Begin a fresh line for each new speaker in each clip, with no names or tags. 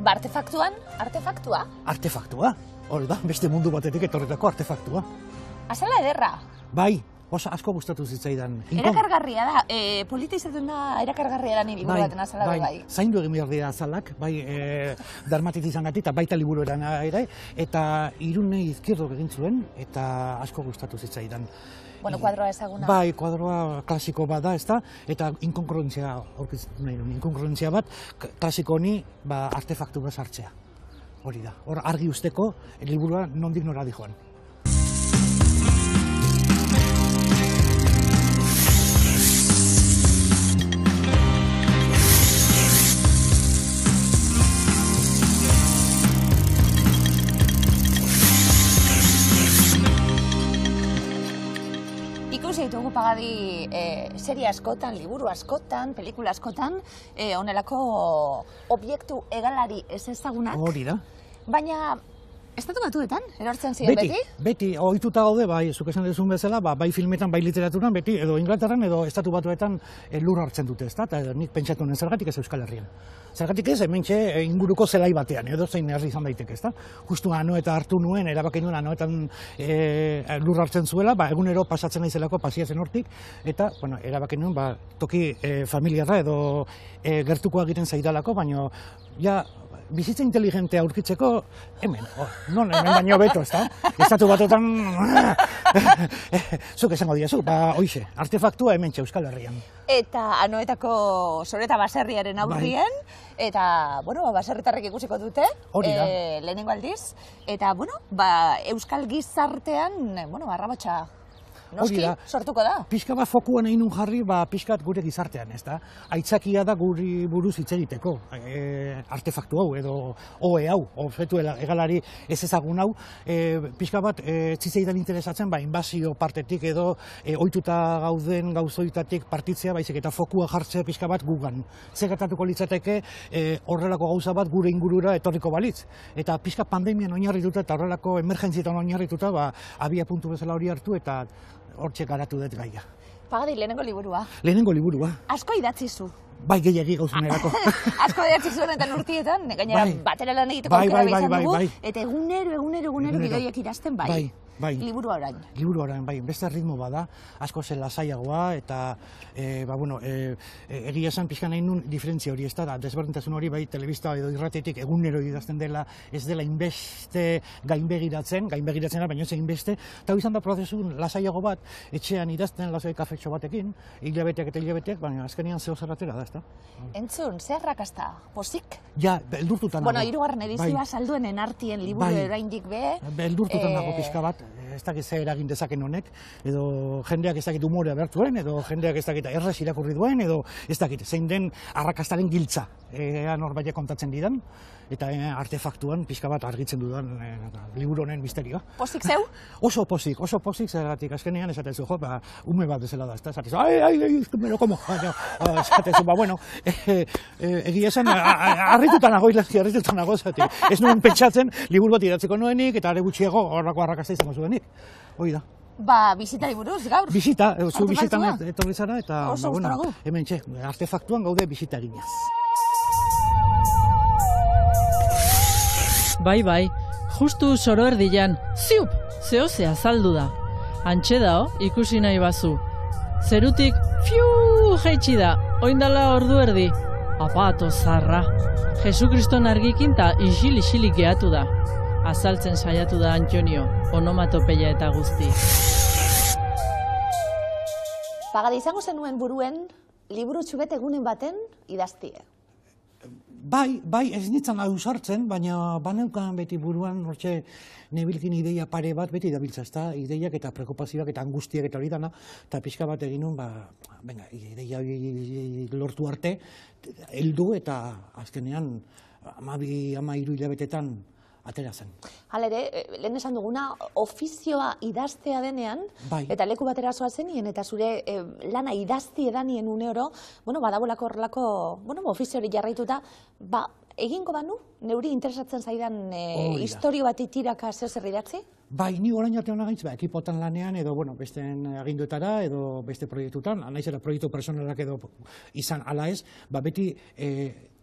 Ba, artefaktua?
Artefaktua, hori da, beste mundu batetik etorretako artefaktua.
Azala ederra.
Bai, oso asko gustatu zitzaidan.
Erakargarria da, polita izaten da erakargarria da ni liburu baten azala bai.
Zaindu egin behar dira azalak, bai, dermatitizangatik eta baita liburu eran ere, eta Irune Izquierdok egin zuen, eta asko gustatu zitzaidan.
Bueno, kuadroa ezaguna.
Bai, kuadroa klasiko bat da, ezta? Eta inkongruentzia, inkongruentzia bat, klasiko honi artefaktu bat sartzea. Hori da, hor argi usteko, liburua nondik nora dijoan.
Ikusi ditugu Pagadi serie askotan, liburu askotan, pelikula askotan, honelako obiektu hegalari ez ezagunak.
Hori da.
Baina, Estatu Batuetan, erortzen ziren beti?
Beti, ohituta gaude, bai, zuk esan duzun bezala, bai filmetan, bai literaturan, beti, edo Inglaterran, edo Estatu Batuetan lur hartzen dute, ezta? Eta nik pentsatu honen zergatik ez Euskal Herrian. Zergatik ez, hementxe inguruko zelai batean, edo zein herri izan daiteke, ezta? Justu Anoeta hartu nuen, erabaki nuen Anoetan lur hartzen zuela, egunero pasatzen naizelako pasiatzen hortik, eta, bueno, erabaki nuen, toki familiarra edo gertukoa egiten zaidalako, baina, ja, bizitza inteligentea aurkitzeko, hemen hemen baino beto, ezta? Estatu Batuetan, zuk esango diazu, hoixe, artefaktua hementxe Euskal Herrian.
Eta Anoetako Soreta baserriaren aurrien, eta, bueno, baserritarrek ikusiko dute, lehenengo aldiz, eta, bueno, Euskal gizartean, bueno, arrabotsa noski sortuko da.
Pixka bat fokuan egin jarri, pixkat gure gizartean, ez da? Aitzakia da guri buruz hitz egiteko, artefaktu hau, edo oe hau, objektu hegalari ez ezagun hau, pixka bat zitzaidan interesatzen, inbazio partetik edo ohituta gauden gauzoitatik partitzea, baizik eta fokua jartzea pixka bat gugan. Zer gertatuko litzateke horrelako gauza bat gure ingurura etorriko balitz. Eta pixka pandemian oinarrituta eta horrelako emergentzietan oinarrituta, abia puntu bezala hori hartu eta hortxe garatu dut gaia.
Pagadi, lehenengo liburua.
Lehenengo liburua.
Asko idatzi zu.
Bai, gehiagi gauzunerako.
Asko idatzi zuen eta urtietan, gainera batera lan egiteko aukera izan dugu, eta egunero gidoiak idazten bai. Liburu orain. Liburu
orain, bai. Beste ritmo bada, asko zen lasaiagoa, eta, egia esan pixkan nahi nun diferentzia hori ez da, desberdintasun hori bai telebista edo irratetik egunero idazten dela, ez dela inbeste gainbegiratzen da, baina ez inbeste, eta izan da prozesu lasaiago bat, etxean idazten lasai kafetxo batekin, hilabeteak eta hilabeteak, baina azkenean zeo zerratera da, ez da.
Entzun, zer rakasta, posik?
Ja, beldurtutan nago.
Bueno, hirugarren edizioa salduenen artien liburu oraindik be.
Beldurtutan nago pixka bat, ez dakit zer eragin dezaken honek, edo jendeak ez dakit umorea bertuen, edo jendeak ez dakit errez irakurri duen, edo ez dakit, zein den arrakastaren giltza, norbaitek kontatzen didan, eta artefaktuan pixka bat argitzen dudan liburu honen misterioa.
Posik zeu?
Oso posik, zergatik azkenean esatezu, ume bat bezala da, esatezu, ai, me lo como, esatezu, bueno, egia esan, harritutan nago, ez nuen pentsatzen, liburu bat idatzeko nuenik, eta are gutxiago horrako arrakasta izango zuenik. Hoi da.
Bisita liburuz, gaur?
Bisita, zu bisitan etorri zara, eta hemen txe, artefaktuan gaude bisita eginez.
Bai, justu soro erdian, ziup, zehose azaldu da. Antxe dao, ikusi nahi bazu. Zerutik, fiu, jaitsi da, oindala ordu erdi. Apato zarra. Jesukriston argikin ta isil-isilik gehatu da. Azaltzen saiatu da Antonio, onomatopeia eta guzti.
Pagadi, izango zenuen buruen, liburu txubet egunen baten idaztie.
Bai, ez nintzen ausartzen, baina baneukan beti buruan, hortxe nebilkin ideia pare bat, beti dabiltza, ezta, ideiak eta preokupazioak eta angustiak eta hori dana, eta pixka bat egin nun, ideia lortu arte, heldu eta azkenean 12-13 hilabetetan atera zen.
Halere, lehen esan duguna, ofizioa idaztea denean, eta leku batera zoa zenien, eta zure lana idazti edanien une oro, badabolako horrelako, ofizio hori jarraituta, egingo banu, neuri interesatzen zaidan historio bat itiraka zeo zer idatzi?
Bai, ni orain arte hona gaitz, ekipotan lanean, edo, besten aginduetara, edo beste proiektutan, naizera proiektu personalak edo izan ala ez, beti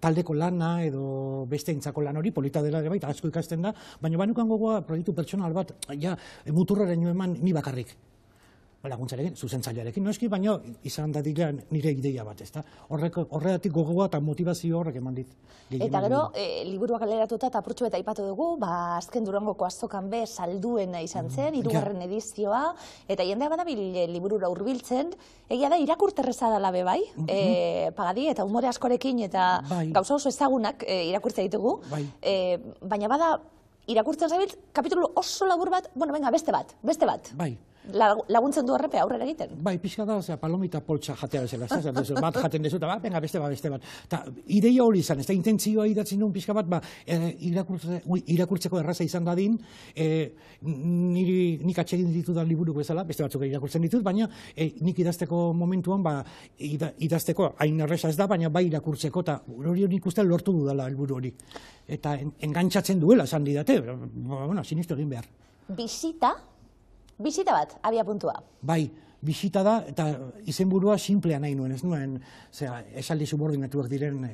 taldeko lana edo beste intzako lan hori, polita dela ere bai, asko ikasten da, baina banukan gogoa proiektu personal bat, muturraren eman ni bakarrik. Laguntzarekin, zuzentzailearekin noski, baina izan da dira nire ideia bat, ezta? Horregatik gogoa eta motivazio horrek eman dit.
Eta gero, liburuak aleratuta eta apurtxu eta aipatu dugu, azken Durangoko azokan be salduena izan zen, 3. edizioa, eta jendea badabil liburura hurbiltzen, egia da irakurterreza dela be bai, pagadi eta umore askorekin eta gauza oso ezagunak irakurtzea ditugu, baina bada irakurtzen zabiltz, kapitulu oso labur bat, beste bat.
Bai.
Laguntzen du horrepe aurrera egiten?
Bai, pixka da, palomita poltsa jatea bezala, bat jaten dezu, eta beste bat. Eta ideia hori izan, ez da intentzioa idatzen duen pixka bat, irakurtzeko erraza izan dadin, nik atsegin ditudan liburu bezala, beste batzuk irakurtzen ditut, baina nik idazteko momentuan, idazteko hain erraza ez da, baina bai irakurtzeko, eta hori nik uste lortu dudala helburu hori. Eta engantzatzen duela, esan didate, sinistu egin behar.
Bisita bat, abia puntua.
Bai, bisita da, eta izenburua simplea nahi nuen, ez nuen, esaldi subordinatuak diren,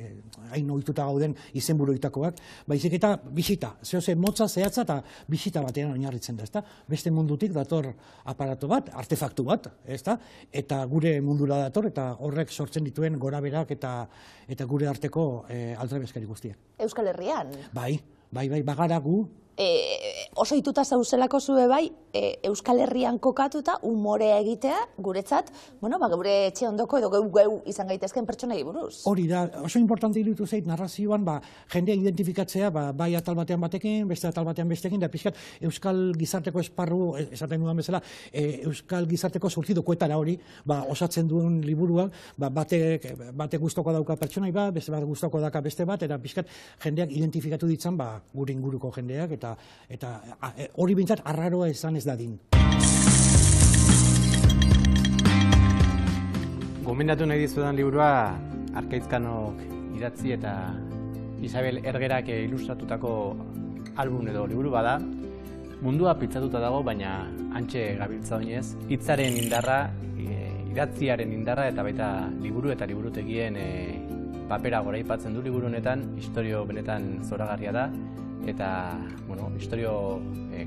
hain ohituta gauden izenburuitakoak, baizik eta bisita, zehose motza, zehatza eta bisita batean oinarritzen da, ezta? Beste mundutik dator aparato bat, artefaktu bat, ezta? Eta gure mundura dator, eta horrek sortzen dituen goraberak eta gure arteko aldrebeskari guztiak.
Euskal Herrian?
Bai, bagara gu.
Oso ituta zauzelako zue bai, Euskal Herrian kokatuta umorea egitea, guretzat, gure etxe ondoko edo geu izan gaitezken pertsonei buruz.
Hori da, oso importante iruditu zait narrazioan, jendea identifikatzea, bai atal batean batekin, beste atal batean bestekin, da pixkat Euskal gizarteko esparru, esaten dudan bezala, Euskal gizarteko surtidokoetara hori, osatzen duen liburuak, batek gustoko dauka pertsonai bat, beste bat gustoko dauka beste bat, eta pixkat jendeak identifikatu ditzan, gure inguruko jendeak, eta hori bintzat arraroa esan ez dadin.
Gomendatu nahi dizudan liburua Arkaizkanok idatzi eta Isabel Ergerak ilustratutako album edo liburu bada. Mundua pitzatuta dago, baina hantxe gabiltza oinez. Hitzaren indarra, idatziaren indarra eta baita liburu eta liburutegien papera goraipatzen du liburu honetan, istorio benetan zoragarria da. Eta, istorio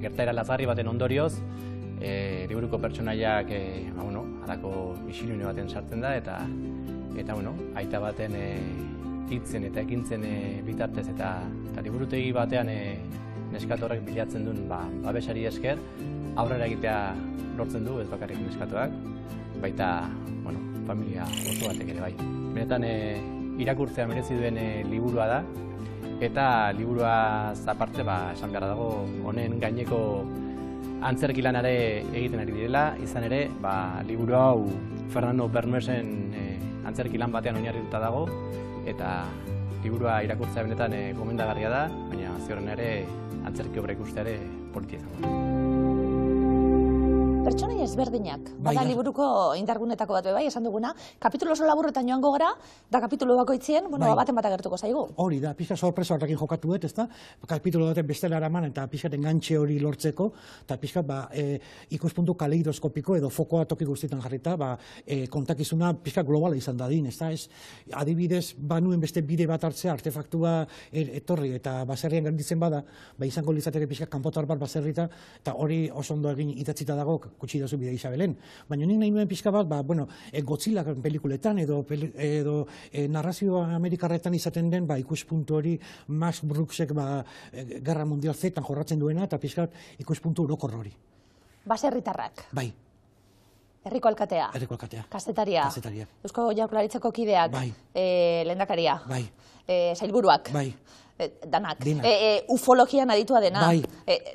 gertaera lazgarri baten ondorioz, liburuko pertsonaiak halako isilune baten sartzen da, eta aita baten hitzen eta ekintzen bitartez eta liburutegi batean neskatorrek bilatzen duen babesari esker, aurrera egitea lortzen du, ez bakarrik neskatoak, baita familia oso batek ere bai. Benetan irakurtzea merezi duen liburua da, eta liburua aparte esan beharra dago honen gaineko antzerki lanare egiten ari direla, izan ere liburu hau Fernando Bermesen antzerki lan batean oinarrituta dago, eta liburua irakurtzea benetan gomendagarria da, baina ziurren ere antzerki obra ikustea ere politia izango da.
Pertsonai ezberdinak, bada liburuko indargunetako bat bai, esan duguna, kapitulo oso laburretan joango gara, da kapitulo bakoitzien, baten bat agertuko zaigu.
Hori da, pixka sorpresa horrekin jokatu ez da, kapitulo baten bestela eraman eta pixkat engantxe hori lortzeko, eta pixkat ikuspuntu kaleidoskopiko edo fokoa toki guztietan jarrita, kontakizuna pixkat globala izan dadin, ez da, adibidez, banuen beste bide bat hartzea, artefaktua etorri eta baserrian gelditzen bada, izango litzateke pixkat kanpotar bat baserrita, eta hori oso ondo egin idatzita dago, kutsi dazu bide Isabelen. Baina nik nahi nuen pixka bat, Godzilla pelikuletan edo narrazio amerikarretan izaten den ikuspuntu hori Max Brooksek Gerra Mundial Z-tan jorratzen duena eta pixka bat ikuspuntu orokor hori.
Baserritarrak.
Bai.
Herriko alkatea.
Herriko alkatea.
Kazetaria.
Kazetaria.
Eusko Jaurlaritzako kideak.
Bai.
Lehendakaria.
Bai.
Sailburuak.
Bai.
Danak. Ufologian aditua dena.
Bai.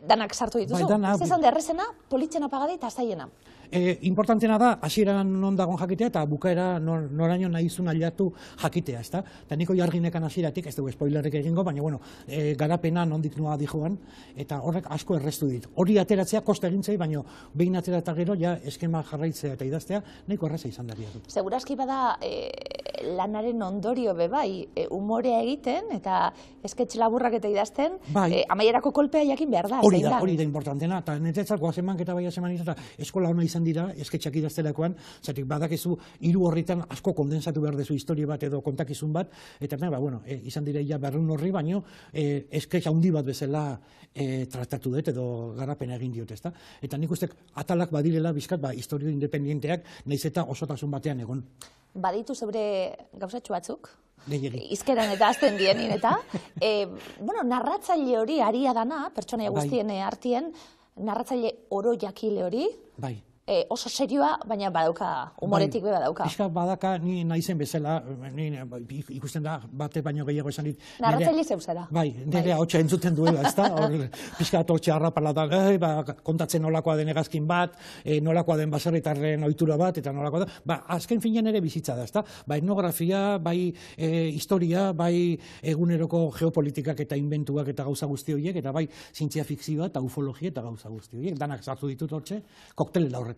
Danak sartu dituzu.
Bai, danak.
Zezan derrezena, politzen apagadi eta zaiena.
importantena da, hasieran non dagoen jakitea, eta bukaera noraino nahi zuen aliatu jakitea, ezta? Eta niko jarginekan hasieratik, ez dugu spoilerrik egingo, baina, bueno, garapena nondik noa dijoan, eta horrek asko errestu dit. Hori ateratzea kosta egintzei, baina behin atera eta gero, ja eskema jarraitzea eta idaztea, nahiko erraza izan dariatu.
Segurazki bada lanaren ondorio bebai, umorea egiten, eta esketx laburrak eta idazten, amaierako kolpea jakin behar da, zein da?
Hori da importantena, eta netetzat goazeman eta bai azeman eta eskola hona izan dira, esketxak idaztelakoan, zatik badakizu hiru horritan asko kondensatu behar dezu historia bat edo kontakizun bat, eta izan dira ia berrun horri, baino esketx handi bat bezala tratatu dut edo garapena egin diot, ezta? Eta nik uste atalak badirela bizkat, historio independienteak nahiz eta osotasun batean egon.
Baditu zeure gauzatxo batzuk?
Gehiegi.
Izkeran eta azten dienin eta, narratzaile hori aria dana, pertsonaia guztien artien, narratzaile oro jakile hori, oso serioa, baina badauka, humoretik be badauka.
Pixka badaka, ni naizen bezala, ikusten da, bate baino gehiago esan dit.
Narratzaile zeuzera.
Nire hotxa entzuten duela, ezta? Pixka tortxe harrapala da, kontatzen nolakoa den hegazkin bat, nolakoa den baserritarren ohitura bat, eta nolakoa da. Azken finean ere bizitza da, ezta? Bai etnografia, bai historia, bai eguneroko geopolitikak eta inventuak eta gauza guzti horiek, eta bai zientzia fikzioa eta ufologia eta gauza guzti horiek. Danak sartu ditut hortxe, koktelela horretan.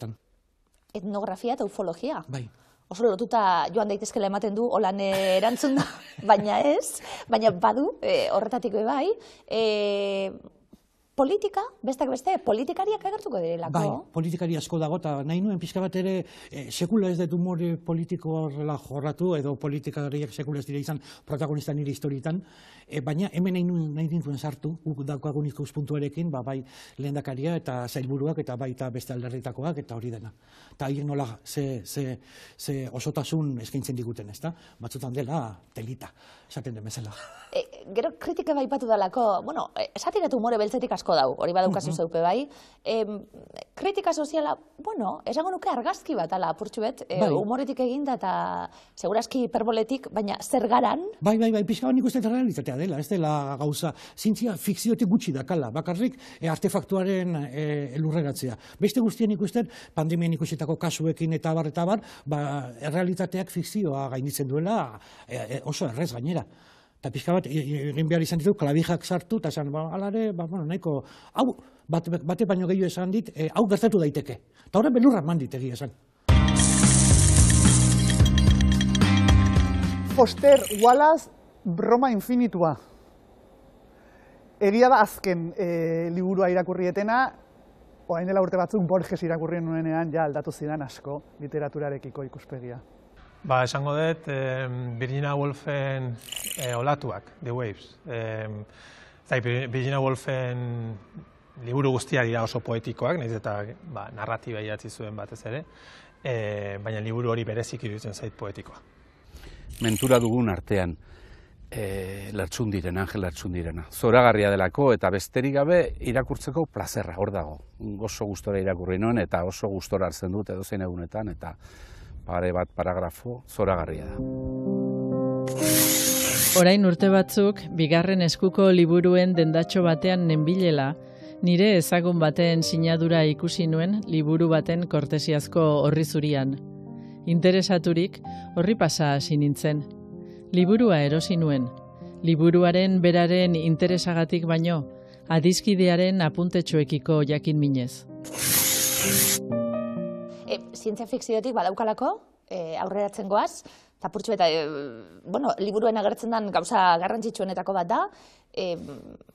Etnografia eta ufologia.
Bai.
Oso lotuta joan daitezkela ematen du, holan erantzun da, baina ez, baina badu, horretatik bai. Politika, bestak beste, politikariak agertuko direlako?
Bai, politikari asko dago, eta nahi nuen pixka bat ere, sekula ez dut humore politiko horrela jorratu, edo politikariak sekula ez dira izan protagonista nire historietan, baina hemen nahi nintuen sartu, guk daukagun ikuspuntuarekin, bai lehendakaria eta zailburuak, eta baita beste alderritakoak, eta hori dena. Eta haiek nola ze osotasun eskaintzen diguten, ezta? Batzutan dela telita, esaten den bezala.
Gero kritika baipatu dalako, esatiratu humore beltzetik asko dau, hori badaukazu zeupe bai. Kritika soziala, esango nuke argazki bat, ala, apurtxu bet, humoretik eginda eta segurazki hiperboletik, baina zer garan?
Bai, pixka bat nik uste realitatea dela, ez dela gauza, zintzia fikziotik gutxi dakala, bakarrik artefaktuaren elurreratzea. Beste guztien ikusten, pandemien ikusitako kasuekin eta bar, errealitateak fikzioa gainitzen duela oso errez gainera. Eta pixka bat, egin behar izan ditu, klabijak sartu, eta esan, alare, nahiko, hau, bate baino gehiago esan dit, hau gertatu daiteke. Eta horren belurra eman dit egia esan.
Foster Wallace, Broma infinitua. Egia da azken liburua irakurrietena, orain dela urte batzuk Borges irakurrien nuenean ja aldatu zidan asko literaturarekiko ikuspegia.
Esango dut, Virginia Woolfen olatuak, The Waves. Virginia Woolfen liburu guztiak dira oso poetikoak, nahiz eta narratiba idatzi zuen batez ere, baina liburu hori berezik iruditzen zait poetikoa.
Mentura dugun artean, Lertxundiren, Angel Lertxundirena. Zoragarria delako eta besterik gabe irakurtzeko plazerra, hor dago. Oso gustora irakurri noen eta oso gustora hartzen dut edozein egunetan, eta pare bat paragrafo zoragarria da.
Orain urte batzuk, bigarren eskuko liburuen dendatxo batean nenbilela, nire ezagun baten sinadura ikusi nuen liburu baten kortesiazko horri zurian. Interesaturik, horri pasa hasi nintzen. Liburua erosi nuen. Liburuaren beraren interesagatik baino, adiskidearen apuntetxoekiko jakin minez.
Zientzia fikziotik badaukalako, aurreratzen goaz, eta purtsu eta, liburuen agertzen den gauza garrantzitsuenetako bat da,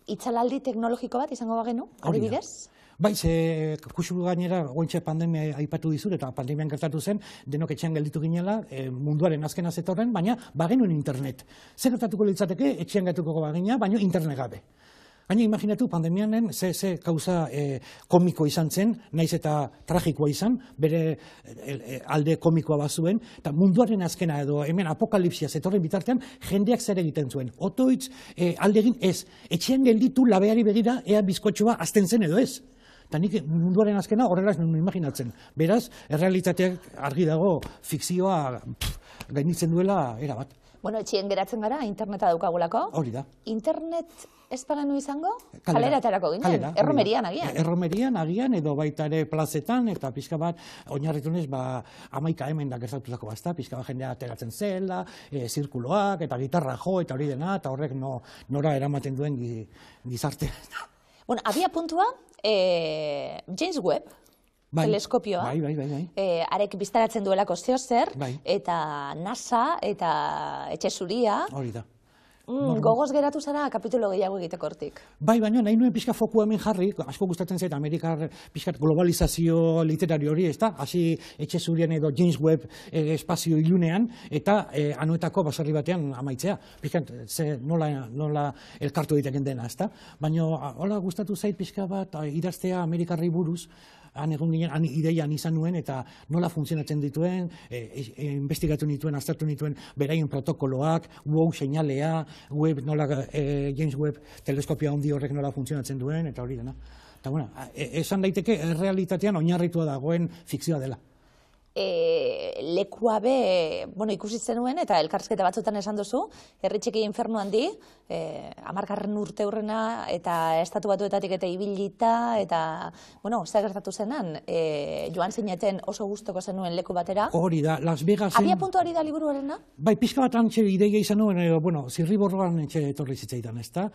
itzalaldi teknologiko bat izango bagenu, adibidez?
Bai, ze kusu gainera, ointxe pandemia aipatu dizut, eta pandemian gertatu zen, denok etxean gelditu ginela, munduaren azkena zetorren, baina bagenuen internet. Zer gertatuko litzateke, etxean gertatuko bagina, baina internet gabe. Baina imaginatu, pandemianen ze gauza komiko izan zen, naiz eta tragikoa izan, bere alde komikoa bazuen, eta munduaren azkena edo hemen apokalipsia zetorren bitartean, jendeak zer egiten zuen. Otoitz aldegin ez, etxean gelditu labeari begira ea bizkotxoa azten zen edo ez. Eta nik munduaren azkena horrela ez nuen imaginatzen. Beraz, errealitateak argi dago fikzioa gainitzen duela erabat.
Bueno, etxien geratzen gara, interneta daukagulako.
Hori da.
Internet ez paganu izango, kalera aterako ginen, erromerian agian.
Erromerian agian, edo baita ere plazetan, eta pixka bat, oinarritunez, 11 hemen da gertatutako bazta, pixka bat jendea ateratzen zela, zirkuloak, eta gitarra jo, eta hori dena, eta horrek nora eramaten duen gizarte.
Bueno, abia puntua, James Webb, teleskopioa, arek biztaratzen duelako zeozer, eta NASA, eta Etxe Zuria.
Hori da.
Gogoz geratu zara kapitulo gehiago egiteko hortik.
Bai, baina nahi nuen pixka foku hemen jarri, asko gustatzen zait Amerikar pixkat globalizazio literario hori, ez da? Hasi Etxe Zurian edo James Webb espazio ilunean, eta anoetako baserri batean amaitzea. Pixkat, nola elkartu egiten dena, ez da? Baina, hola gustatu zait pixka bat idaztea Amerikarri buruz, han egon ginen, han ideian izan nuen, eta nola funtzionatzen dituen, investigatu nituen, aztertu nituen, beraien protokoloak, WOW seinalea, James Webb teleskopia handi horrek nola funtzionatzen duen, eta hori dena. Eta, bueno, esan daiteke, realitatean oinarritua dagoen fikzioa dela.
Lekua be, ikusi zenuen, eta elkarrizketa batzutan esan duzu, Herri Txiki Infernu handi, 10. urte hurrena, eta estatu batuetatik eta ibilita, eta, zer gertatu zenan, joan zineten oso gustoko zenuen leku batera.
Hori da, Las Vegasen...
Abia puntu hori da liburuarena?
Bai, pixka bat antxe ideia izan nuen, zirriborroan etxe etorri zitzaidan, ez da?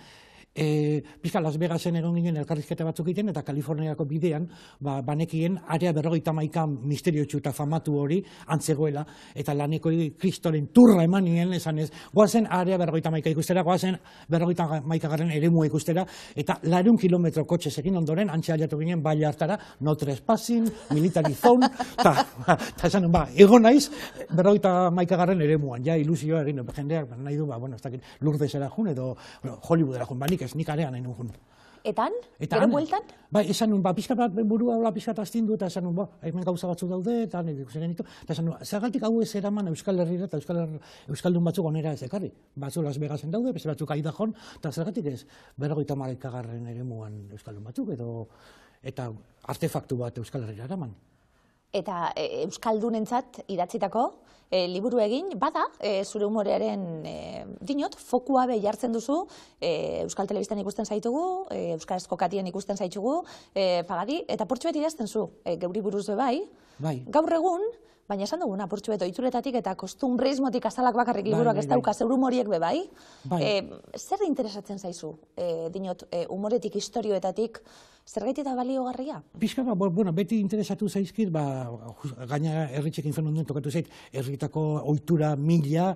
Pixka Las Vegasen egon ginen elkarrizketa batzuk egiten, eta Kaliforniako bidean, banekien area 51 misteriotsu eta famatu hori antzegoela, eta laneko kristoren turra eman nien, esan ez, goazen area 51 ikustera, goazen 51 eremua ikustera, eta 200 kilometro kotxe egin ondoren, antxe aliatu ginen baila hartara, no trespassing, military zone, eta esan, egon naiz, 51 eremuan, ja ilusioa egin, jendeak nahi du, ez dakit, Lourdesera jun, edo Hollywoodera jun, banik ez, nik arean nahi nuen.
Etan? Gero bueltan?
Bai, esan nun, pixka bat burua hola pixka bat astindu, eta esan nun, hemen gauza batzu daude, eta nire ikusen genitu, eta esan nun, zergatik hau ez eraman Euskal Herrira, eta Euskaldun batzuk onera ez ekarri. Batzu Las Vegasen daude, beste batzuk Idajon, eta zergatik ez, 51 eremuan Euskaldun batzuk, eta artefaktu bat Euskal Herrira eraman.
Eta Euskaldunentzat idatzitako liburu egin, bada, zure humorearen dinot, fokua be jartzen duzu, Euskal Telebistan ikusten zaitugu, Euskarazko katien ikusten zaitugu, pagadi, eta portxuet idazten zu, geuri buruz be bai, gaur egun, baina esan duguna, portxuet, oituretatik eta kostumbrismotik azalak bakarrik liburuak ez dauka, zeur humoriek be bai, zer interesatzen zaizu, dinot, humoretik, historioetatik, zergaiti da baliogarria?
Pixka, beti interesatu zaizkit, gaina Herri Txiki Infernu duen tokatu zait, herritako ohitura mila,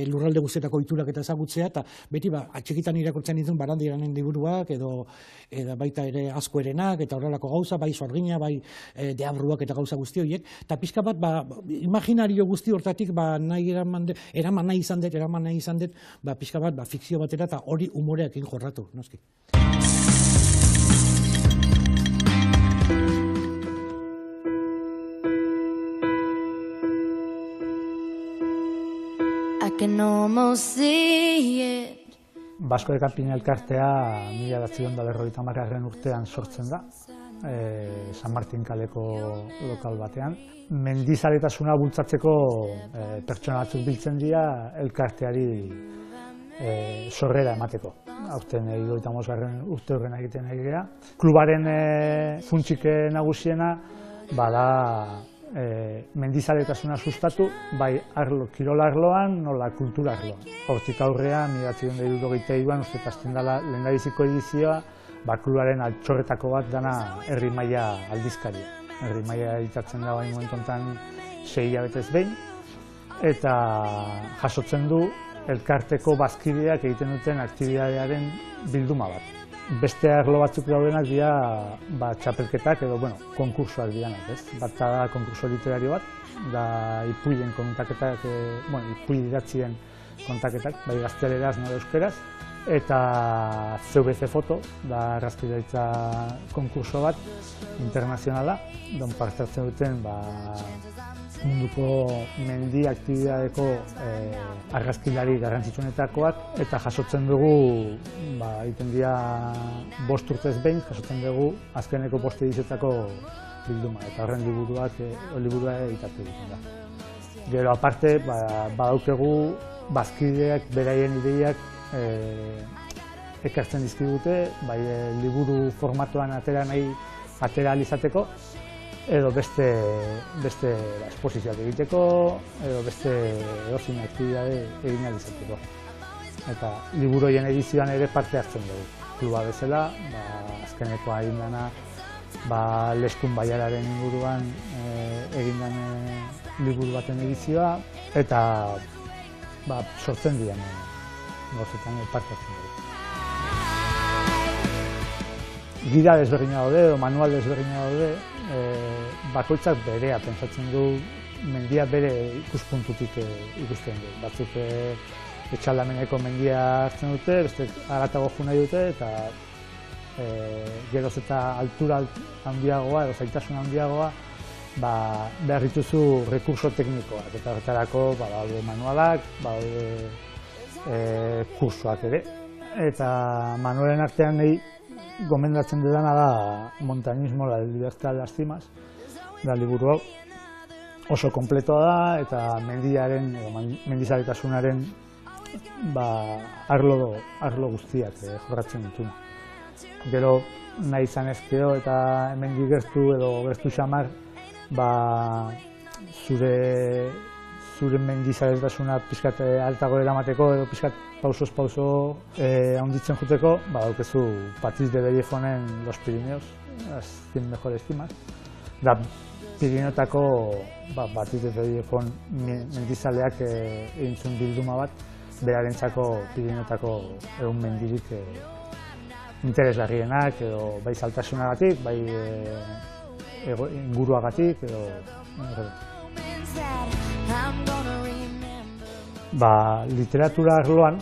lurralde guztietako ohiturak eta ezagutzea, eta beti txikitan irakurtzen dituen Barandiranen liburuak, edo baita ere Azkoerenak, eta horrelako gauza, bai Sorgina, bai Deabruak eta gauza guzti horiek, eta pixka bat, imaginario guzti hortatik, eraman nahi izan dut, pixka bat, fikzio batera, eta hori humoreakin jorratu, noski.
Basko de Kanpina elkartea 1950 urtean sortzen da, San Martin kaleko lokal batean. Mendizaletasuna bultzatzeko pertsona batzuk biltzen dira elkarteari sorrera emateko. Aurten 75. urte horren egiten ari gara. Klubaren funtsik nagusiena bada mendizaletasuna sustatu, bai kirol arloan, nola kultura arloan. Hortik aurrean, 1973an, uste hasten dela lehendabiziko edizioa, klubaren altxorretako bat dana Herri Maila aldizkaria. Herri Maila editatzen da bain momentu honetan 6 hilabetez behin, eta jasotzen du elkarteko bazkideak egiten duten aktibidadearen bilduma bat. Beste arlo batzuk daudenak dira txapelketak edo konkursoak direnak, ez? Bat da konkurso literario bat, da ipuien kontaketak, ipuin idatzien kontaketak, bai gazteleraz, nola euskeraz, eta CVC Foto, da argazkidaritza konkurso bat, internazionala, don parte hartzen duten munduko mendi aktibidadeko argazkilari garrantzitsuenetakoak, eta jasotzen dugu, egiten dira 5 urtez behin, jasotzen dugu azkeneko 5 edizioetako bilduma, eta horren liburua editatu egiten da. Gero aparte, badaukegu bazkideak beraien ideiak ekartzen dizkigute, bai liburu formatuan atera ahal izateko, edo beste esposizioak egiteko, edo beste edozein aktibitate egin ahal izateko. Eta liburu horien edizioan ere parte hartzen dugu. Kluba bezala, azkeneko hain dana, Leskun Baiararen inguruan egin den liburu baten edizioa, eta sortzen diren gauzetan parte hartzen dugu. Gida desberdina daude, edo manual desberdina daude, bakoitzak berea pentsatzen du, mendia bere ikuspuntutik ikusten du. Batzuk etxaldameneko mendia hartzen dute, beste haratago jo nahi dute, eta geroz eta altura handiagoa edo zailtasun handiagoa behar dituzu rekurso teknikoak, eta horretarako badaude manualak, badaude kursoak ere. Eta manualen artean nahi gomendatzen dudana da Montañismo, la libertad de las cimas, da liburu hau. Oso kompletoa da eta mendiaren, mendizaletasunaren arlo guztiak jorratzen dituna. Gero nahi izan ezkeo eta hemendik gertu edo gertu xamar zure mendizaletasuna pixkat altago eramateko edo pixkat pausoz pauso handitzen juteko, daukezu Patrice de Bellefonen Los Pirineos, las 100 mejores cimas. Da Pirineotako Patrice de Bellefon mendizaleak egin zuen bilduma bat, berarentzako Pirineotako 100 mendirik interesgarrienak, edo bai saltasunagatik, bai inguruagatik, edo literatura arloan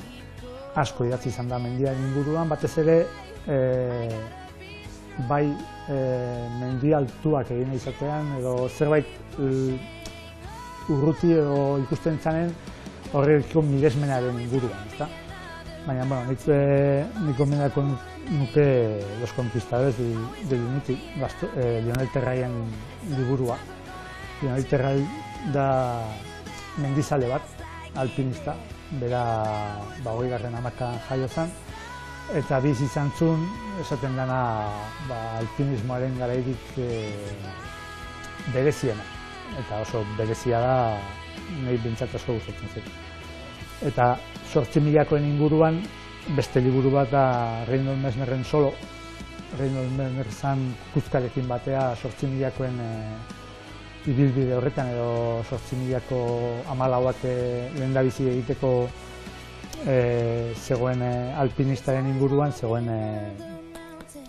asko idatzi izan da mendiaren inguruan, batez ere bai mendi altuak egin izatean, edo zerbait urruti edo ikusten zanen horrekiko miresmenaren inguruan, ezta? Baina, nik gomendako nuke Los Conquistadores de Unity, Lionel Terraien liburua. Lionel Terrai da mendizale bat, alpinista, bera 20. hamarkadan jaio zen, eta biz izan zuen, esaten dena alpinismoaren garairik bereziena. Eta oso berezia da, nahi bintzat asko gustatzen zen. Eta 8.000koen inguruan beste liburu bat da Reinhold Messnerren Solo. Reinhold Messner zan kuzkarekin batea 8.000koen ibilbide horretan, edo 8.000ko 14ak lehendabizi egiteko zegoen alpinistaren inguruan, zegoen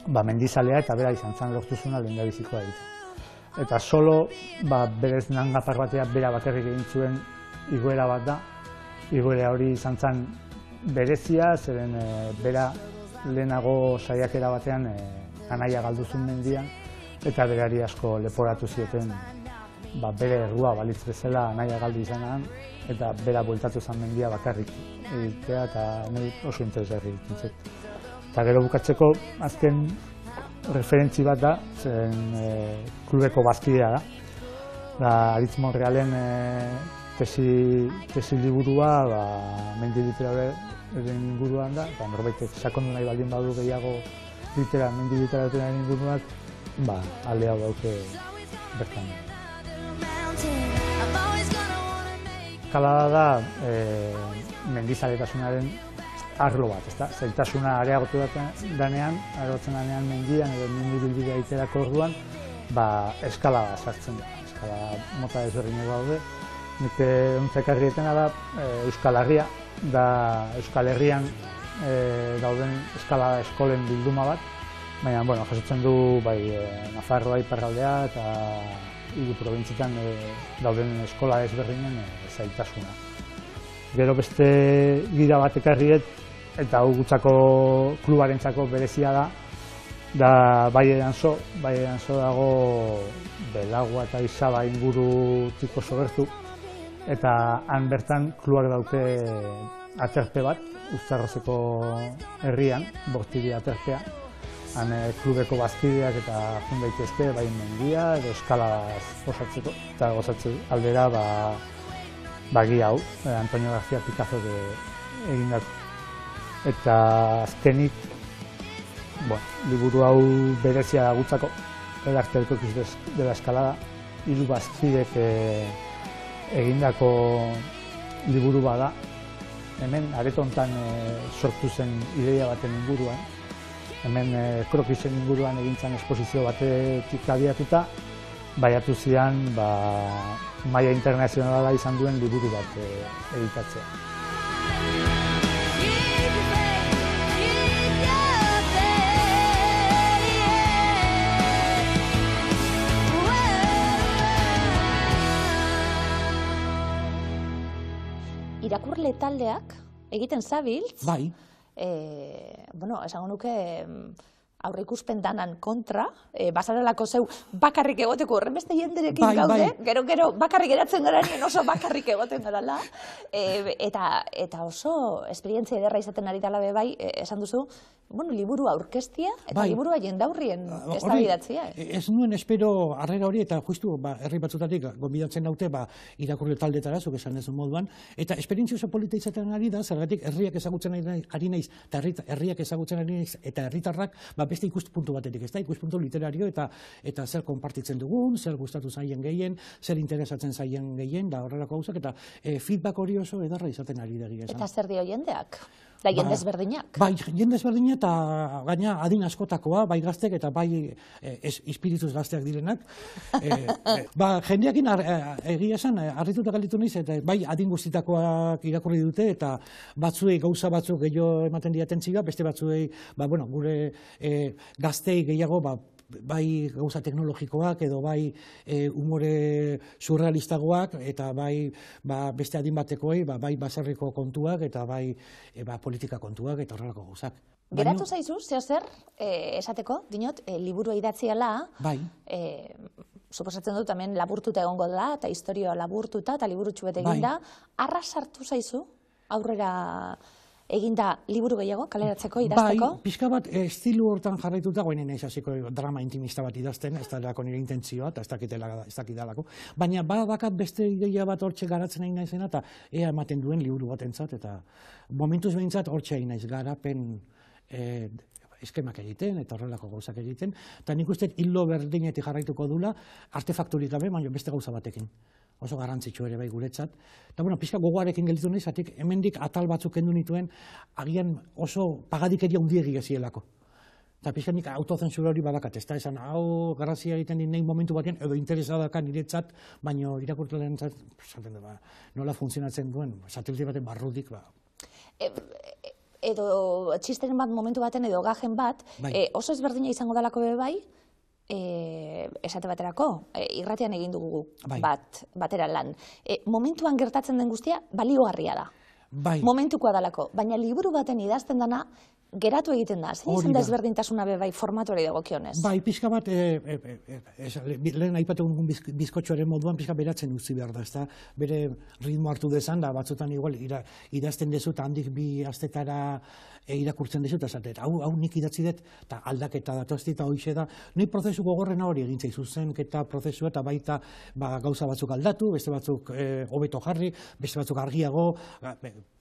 mendizalea, eta bera izan zan lortuzuna lehendabizikoa egiten. Eta Solo, berez nangapar batea bera bakarrik egin zuen igoera bat da. Igoera hori izan zen berezia, zeren bera lehenago saiakera batean anaia galduzun mendian, eta berari asko leporatu zioten bere errua balitz bezala anaia galdu izanan, eta bera bueltatu zen mendia bakarrik egitea, eta nahi oso interesgarri egiten. Eta gero bukatzeko azken referentzi bat da, zen klubeko bazkidea da. Aritz Monrealen tesi liburua mendi literaturaren inguruan da, eta norbaitek sakondu nahi baldin badu gehiago mendi literaturaren inguruan, alde hau dauke bertan. Eskalada da mendizaletasunaren arlo bat, ezta? Zailtasuna areagotu danean, mendian edo mendi bilbidea egiterako orduan, eskalada sartzen da. Eskalada mota ezberdinak daude. Nik ontzekarri etena da Euskal Herria, da Euskal Herrian dauden eskalada eskolen bilduma bat, baina, jasotzen du Nafarroa iparraldea eta hiru probintzitan dauden eskola ezberdinen zailtasuna. Gero beste gida bat ekarriet, eta hau gutzako klubarentzako berezia da Valle de Anso. Valle de Anso dago Belagua eta Izaba ingurutik oso gertu, eta han bertan klubak dauke aterpe bat, Uztarrozeko herrian, Bortiri aterpea. Han klubeko bazkideak eta jun daitezke, bai mendia edo eskalaz osatzeko, eta gozatze aldera bagi hau, Antonio García Picazo egindako. Eta azkenik, liburu hau berezia gutzako, El arte del croquis de la escalada, hiru bazkidek egindako liburu bada. Hemen areto honetan sortu zen ideia baten inguruan. Hemen krokisen inguruan egintzan esposizio batetik abiatuta, baiatu zidan maila internazionala izan duen liburu bat editatzea.
Irakurle taldeak egiten zabiltz,
Bai.
Esango nuke aurreikuspen danan kontra, bazarelako zeu bakarrik egoteko horren beste jenderekin gaude, gero bakarrik geratzen gara nien oso bakarrik egoten garala, eta oso esperientzia ederra izaten ari dela bai, esan duzu, liburu aurkeztia eta liburua jendaurrien eztabaidatzea.
Ez nuen espero harrera hori, eta justu herri batzutatik gonbidatzen naute irakurle taldetara, zuk esan dezun moduan, eta esperientzia oso polita izaten ari da, zergatik herriak ezagutzen ari naiz, eta herriak ezagutzen ari naiz, eta herritarrak beste ikuspuntu batetik, ez da, ikuspuntu literario, eta zer konpartitzen dugun, zer gustatu zaien gehien, zer interesatzen zaien gehien, da horrelako gauzak, eta feedback hori oso edarra izaten ari da.
Eta zer dio jendeak? Da jende ezberdinak?
Bai, jende ezberdinak eta gaina adin askotakoa, bai gaztek eta bai espiritus gazteak direnak. Jendeakin egia esan, harrituta galditu naiz, eta bai adin guztitakoak irakurri dute, eta batzuei gauza batzuk gehiago ematen diaten ziga, beste batzuei, gure gaztei gehiago, bai gauza teknologikoak edo bai umore surrealistagoak eta bai beste adin batekoei bai baserriko kontuak eta bai politika kontuak eta horrelako gauzak.
Geratu zaizu, zer esateko, dinot, liburua idatziala, suposatzen dut hemen laburtuta egongo dela eta historioa laburtuta eta liburutxu bat eginda, arra sartu zaizu aurrera eginda liburu gehiago, kaleratzeko, idazteko?
Bai, pixka bat estilu hortan jarraituta, goinen naiz hasiko drama intimista bat idazten, ez da nire intentzioa, eta ez dakidalako. Baina bakat beste ideia bat hortxe garatzen nahi naizena, eta ea ematen duen liburu batentzat, eta momentuz behintzat hortxe nahi naiz garapen eskemak egiten, eta horrelako gauzak egiten, eta nik uste hildo berdinetik jarraituko dula, artefakturik gabe, baina beste gauza batekin. Oso garrantzitsu ere bai guretzat. Eta, pixka gogoarekin gelditu nahi, zatik hemendik atal batzuk kendu nituen, agian oso pagadikeria hundiegi gezielako. Eta pixka nik autozensura hori badakat, ez da, esan, hau garrazia egiten nahi momentu batean, edo interesadaka niretzat, baina irakurtelean nola funtzionatzen duen, satelite baten barrudik,
Edo txisteren bat momentu baten, edo gajen bat, oso ezberdina izango dalako bai, esate baterako, irratian egin dugu batera lan. Momentuan gertatzen den guztia baliogarria da. Momentukoa dalako, baina liburu baten idazten dana geratu egiten da. Zein izan da ezberdintasuna bai formatuari dagokionez?
Bai, pixka bat, lehen aipatu bizkotxoaren moduan pixka beratzen utzi behar da, ez da, bere ritmo hartu dezan, da batzutan igual idazten dezu eta handik bi astetara irakurtzen dezu, eta hau nik idatzi dut, eta aldaketa datozti, eta hoxe da, nahi prozesu gogorrena hori egintzei zuzenketa prozesua, eta baita gauza batzuk aldatu, beste batzuk hobeto jarri, beste batzuk argiago,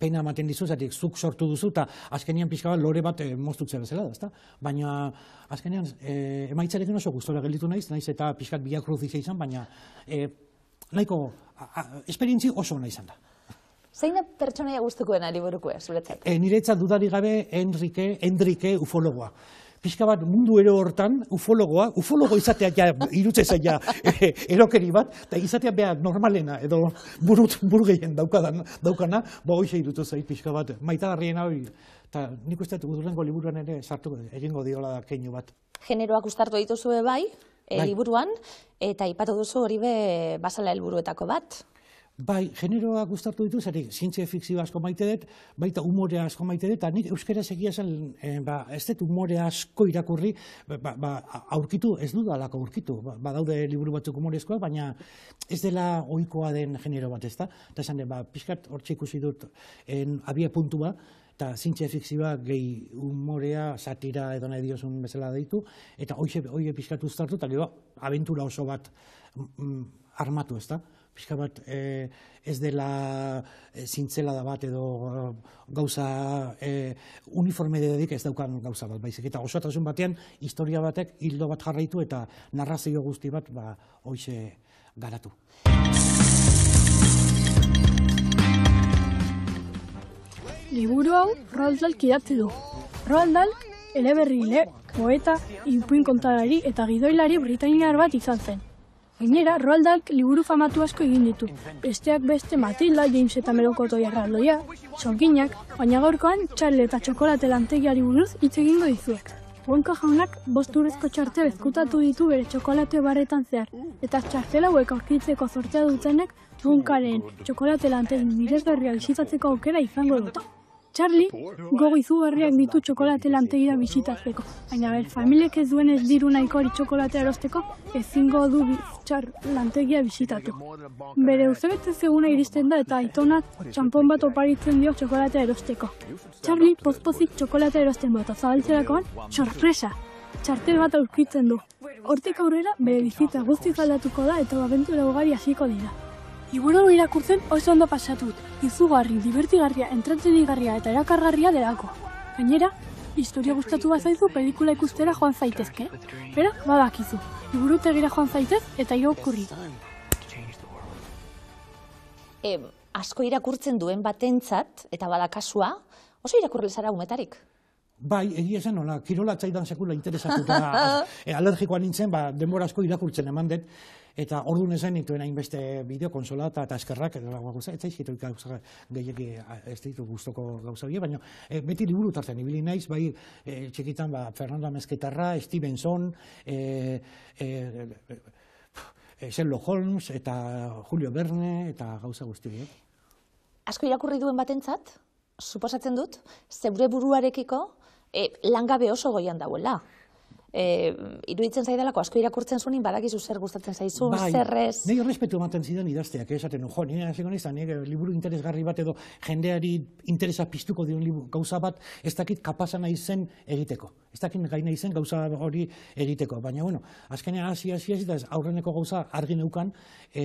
pena ematen dizu, zatik zuk sortu duzu, eta azkenian pixka bat lore bat moztutzen bezala da, ezta? Baina azkenean emaitzarekin oso gustora gelditu naiz eta pixkat biakruzia izan, baina nahiko esperientzi oso ona izan da.
Zein da pertsonaia gustukoena liburukue, zuretzat?
Niretzat dudarik gabe Enrique ufologoa. Pixka bat mundu ero hortan, ufologo izatea irutzen zaila erokeri bat, eta izatea behar normalena, edo buru gehien daukana, hoxe irutu zait pixka bat, maitagarriena hori. Eta nik uste udurrengo liburuan ere sartu egingo diola keinu bat.
Generoak ustartu dituzue bai, liburuan, eta ipatu duzu hori bazala helburuetako bat.
Bai, generoa gustartu ditu, zari, zientzia fikzio asko maite dut, baita umorea asko maite dut, eta nik euskaraz egia zen, ez dut umorea asko irakurri, aurkitu, ez dudalako aurkitu, badaude liburu batzuk umorezkoak, baina ez dela ohikoa den genero bat, ez da? Eta esan dut, pixkat hortxe ikusi dut abia puntua, eta zientzia fikzioa gehi umorea, satira edo nahi diozun bezala deitu, eta hori pixkat uztartu, eta gero abentura oso bat armatu, ez da? pixka bat ez dela zintzelada bat edo gauza uniformidaderik ez daukan gauza bat, baizik eta osotasun batean historia batek hildo bat jarraitu eta narrazio guzti bat hoize garatu.
Liburu hau Roald Dahl idatzi du. Roald Dahl eleberrile, poeta, ipuin kontalari eta gidoilari britainiar bat izan zen. Gainera, Roald Dahl liburu famatu asko egin ditu. Besteak beste Matilda, James eta Melokotoi erraldoia, Sorginak, baina gaurkoan Charlie eta txokolate lantegiari buruz hitz egingo dizuek. Wonka jaunak 5 urrezko txartel ezkutatu ditu bere txokolate barretan zehar, eta txartel hauek aurkitzeko zortea dutenek Wonkaren txokolate lantegi miresgarria bisitatzeko aukera izango dute. Charlie gogo izugarriak ditu txokolate lantegira bisitatzeko, baina familiek ez duenez diru nahiko hori txokolatea erosteko, ezingo du lantegia bisitatu. Bere urtebetez eguna iristen da eta aitonak txampon bat oparitzen dio txokolatea erosteko. Charlie pozpozik txokolatea erosten du eta zabaltzerakoan, sorpresa! Txartel bat aurkitzen du. Hortik aurrera bere bizitza guztiz aldatuko da eta abentura ugari hasiko dira. Liburu irakurtzen oso ondo pasatut, izugarri, divertigarria, entretenigarria eta erakargarria delako. Gainera, historia gustatu bazaizu pelikula ikustera joan zaitezke. Bera, badakizu, liburutegira joan zaitez eta irakurri.
Asko irakurtzen duen batentzat, eta badakasua, oso irakurle zara umetarik.
Bai, egia esan nola, kirola tzaidan sekula interesatuta, alergikoa nintzen, denbora asko irakurtzen eman dut, eta orduan esan nituen hainbeste bideokonsola eta eskerrak, ez zaizkitu gauza gehiagi ez ditu guztoko gauza bie, baina beti liburu tartzen ibili naiz, bai txikitan Fernando Amezketarra, Stevenson, Sherlock Holmes eta Julio Verne eta gauza guzti.
Asko irakurri duen batentzat, suposatzen dut, zeure buruarekiko langabe oso goian dauela. Iruditzen zaidalako asko irakurtzen zuenin badakizu zer gustatzen zaizun, zerrez...
Nei errespetu ematen zidan idazteak, esaten du, jo, nire hasiko nizan, liburu interesgarri bat edo jendeari interesa piztuko dion gauza bat, ez dakit kapasa nahi zen egiteko. Ez dakit gai nahi zen gauza hori egiteko. Baina, bueno, azkenean hasi eta aurreneko gauza argi neukan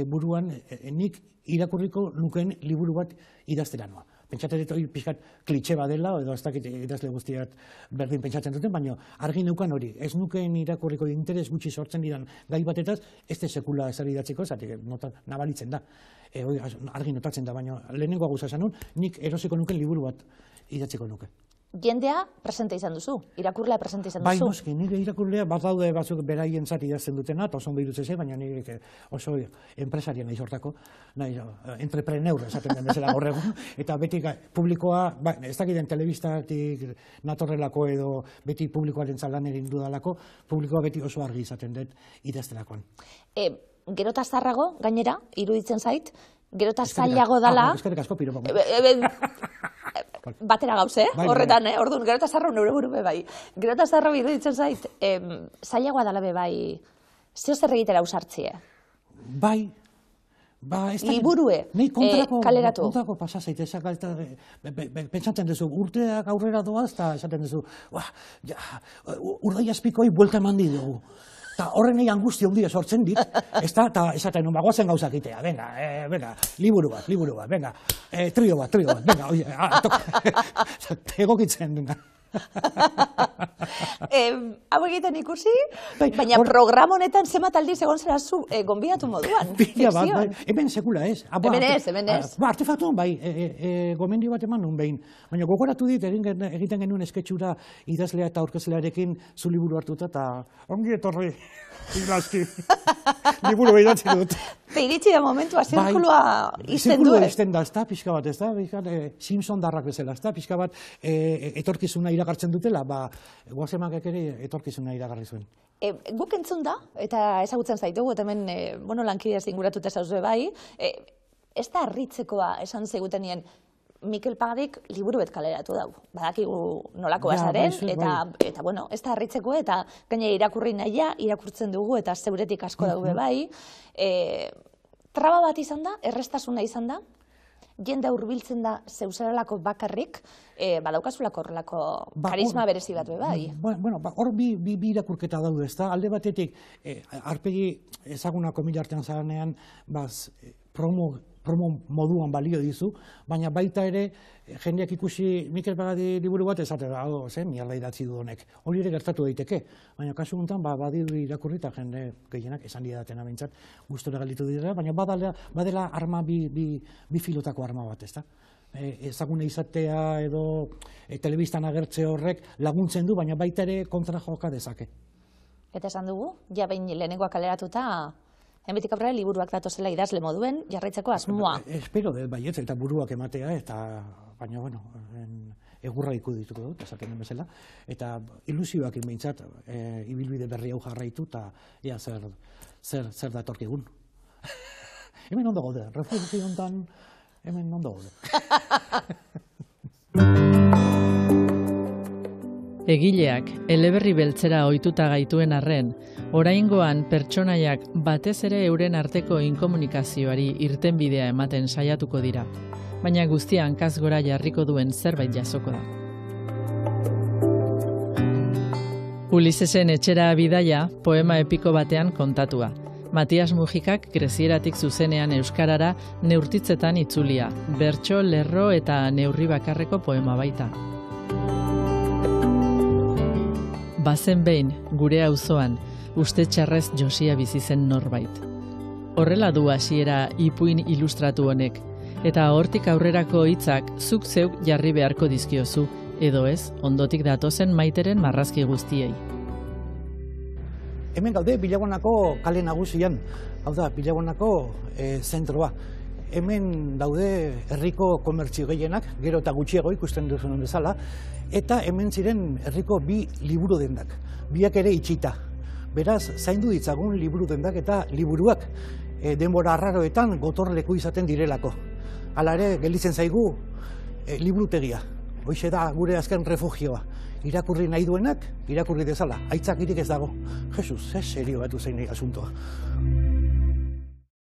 buruan nik irakurriko nukeen liburu bat idaztera noa. Pentsatzen dut hori pixkat klitxe badela, edo ez dakit idazle guztiak berdin pentsatzen duten, baina argi neukan hori. Ez nukeen irakurriko interes gutxi sortzen diran gai batetaz, ez da sekula ezer idatziko, zatik nabalitzen da. Argi notatzen da, baina lehenengoa gauza esan nun, nik erosiko nuken liburu bat idatziko nuke.
Jendea presente izan duzu, irakurlea presente izan duzu.
Bai, noski, nire irakurlea bat daude batzuk beraien zati idazten dutena, eta oso ondo irutzen ze, baina nire oso enpresaria nahi sortako, entrepreneur esaten den bezala gaur egun, eta beti publikoa, ez dakiten telebistatik natorrelako edo beti publikoaren lan egin dudalako, publikoa beti oso argi izaten dut idaztelakoan.
Gero eta zarrago, gainera, iruditzen zait, gero eta zailago dala...
Eskerrik asko, piro.
Batera gauze, horretan, orduan, gero eta zarro neure burube bai. Gero eta zarro iruditzen zait, zailagoa dala be bai, zeo zer egitera usartzie?
Bai,
liburue, kaleratu.
Kontrako pasa zaite, pentsatzen duzu, urteak aurrera doaz, eta esaten duzu, urdai azpikoi buelta eman dugu. Eta horren egin angustia hundia sortzen dit, eta esaten nun, bagoazen gauzak itea, venga, liburu bat, venga, trio bat, venga, egokitzen duna.
Hau egiten ikusi, baina programa honetan zenbat aldiz egon zera zu gonbidatu moduan.
Hemen sekula ez.
Hemen ez.
Artefatuan bai, gomendio bat eman nun behin. Baina gogoratu dit egiten genuen esketxura idazlea eta aurkezlearekin zu liburu hartuta eta ongi etorri. Iglaski, liburu idatzi dut.
Iritsi da momentua, zirkulua izten du.
Zirkulua izten da, ez da, pixka bat, ez da, Simpson darrak bezala, ez da, pixka bat etorkizuna iragartzen dutela, guazemakek ere etorkizuna iragarri zuen.
Guk entzun da, eta ezagutzen zaitugu, eta hemen lankidea zinguratuta zauzue bai, ez da harritzekoa esan zegutenien, Mikel Pagadik liburu bet kaleratu dau. Badakigu nolako bazaren, eta bueno, ez da harritzeko, eta gaine irakurri nahia, irakurtzen dugu, eta zeuretik asko daube bai. Traba bat izan da, errestasuna izan da, jende hurbiltzen da zeuzeralako bakarrik, badaukazulako horrelako karisma berezi bat bai.
Bueno, hor bi irakurketa daude, ez da, alde batetik, arpegi ezaguna komila artean zaranean, promo moduan balio dizu, baina baita ere jendeak ikusi Mikel Pagadi liburu bat esate, hau mierda idatzi du honek. Hori ere gertatu daiteke, baina kasu honetan badiru irakurri eta jende gehienak esan didatena behintzat gustora gelditu dira, baina badela arma bi filotako arma bat, ezta? Ezaguna izatea edo telebistan agertze horrek laguntzen du, baina baita ere kontra joka dezake.
Eta esan dugu, ja behin lehenengoak kaleratuta, hemendik aurrera liburuak datozela idazle moduen jarraitzeko asmoa.
Espero dut baietz eta buruak ematea, baina, bueno, egurra ikudituko dut, esaten bezala, eta ilusioak behintzat ibilbide berri hau jarraitu eta ea zer datorkigun. Hemen ondo gaude, refugio hontan, hemen ondo gaude.
Egileak eleberri beltzera ohituta gaituen arren, oraingoan pertsonaiak batez ere euren arteko inkomunikazioari irtenbidea ematen saiatuko dira, baina guztia hankaz gora jarriko duen zerbait jasoko da. Ulisesen etxera bidaia poema epiko batean kontatua. Matias Mujikak grezieratik zuzenean euskarara neurtitzetan itzulia, bertso, lerro eta neurri bakarreko poema baita. Bazen behin, gure auzoan, uste txarrez josia bizi zen norbait. Horrela du hasiera ipuin ilustratu honek, eta hortik aurrerako hitzak zuk zeuk jarri beharko dizkiozu, edo ez, ondotik datozen maiteren marrazki guztiei.
Hemen gaude Bilagonako kale nagusian, hau da, Bilagonako zentroa. Hemen daude herriko komertzio gehienak, gero eta gutxiago ikusten duzuen bezala, eta hemen ziren herriko 2 liburu dendak, biak ere itxita. Beraz, zaindu ditzagun liburu dendak eta liburuak denbora arraroetan gotorleku izaten direlako. Hala ere, gelditzen zaigu liburutegia. Hoixe da gure azken refugioa. Irakurri nahi duenak, irakurri dezala. Aitzakirik ez dago. Jesus, serio batu zein asuntoa.